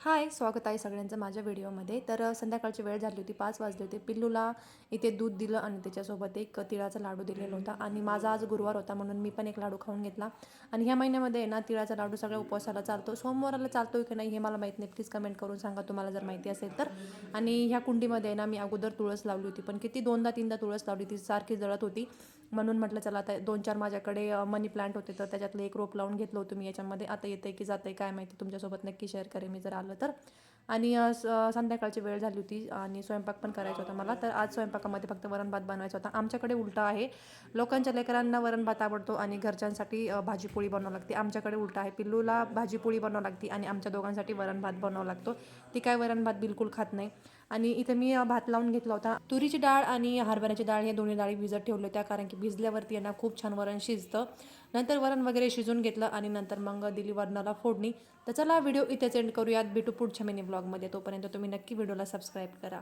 हाय, स्वागत आहे सगळ्यांचं माझ्या व्हिडिओमध्ये. तर संध्याकाळची वेळ झाली होती, 5 वाजले होते. पिल्लूला इथे दूध दिलं आणि त्याच्यासोबत एक तिळाचा लाडू दिलेला होता आणि माझा आज गुरुवार होता म्हणून मी पण एक लाडू खाऊन घेतला. आणि ह्या महिन्यामध्ये ना तिळाचा लाडू सगळ्या उपवासाला चालतो. सोमवाराला चालतोय की नाही हे मला माहीत नाही. प्लीज कमेंट करून सांगा तुम्हाला जर माहिती असेल तर. आणि ह्या कुंडीमध्ये ना मी अगोदर तुळस लावली होती, पण किती 2दा-3दा तुळस लावली, ती सारखी जळत होती. म्हणून म्हटलं चला आता 2-4 माझ्याकडे मनी प्लांट होते, तर त्याच्यातलं एक रोप लावून घेतलं होतं मी याच्यामध्ये. आता येतंय की जातंय काय माहिती, तुमच्यासोबत नक्की शेअर करेन मी जर आलं तर. आणि संध्याकाळची वेळ झाली होती आणि स्वयंपाक पण करायचा होता मला. तर आज स्वयंपाकामध्ये फक्त वरण भात बनवायचा होता. आमच्याकडे उलटा आहे, लोकांच्या लेकरांना वरण भात आवडतो आणि घरच्यांसाठी भाजीपोळी बनवावी लागते. आमच्याकडे उलटा आहे, पिल्लूला भाजीपोळी बनवावी लागते आणि आमच्या दोघांसाठी वरण भात बनावा लागतो. ती काय वरण भात बिलकुल खात नाही. आणि इथे मी भात लावून घेतला होता. तुरीची डाळ आणि हरभऱ्याची डाळ हे दोन्ही डाळी भिजत ठेवल्या होत्या, कारण की भिजल्यावरती यांना खूप छान वरण शिजतं. नंतर वरण वगैरे शिजून घेतलं आणि नंतर मग दिली वरणाला फोडणी. तर चला व्हिडिओ इथेच एंड करूयात. भेटू पुढच्या मिनी ब्लॉगमध्ये. तोपर्यंत तुम्ही नक्की व्हिडिओला सबस्क्राईब करा.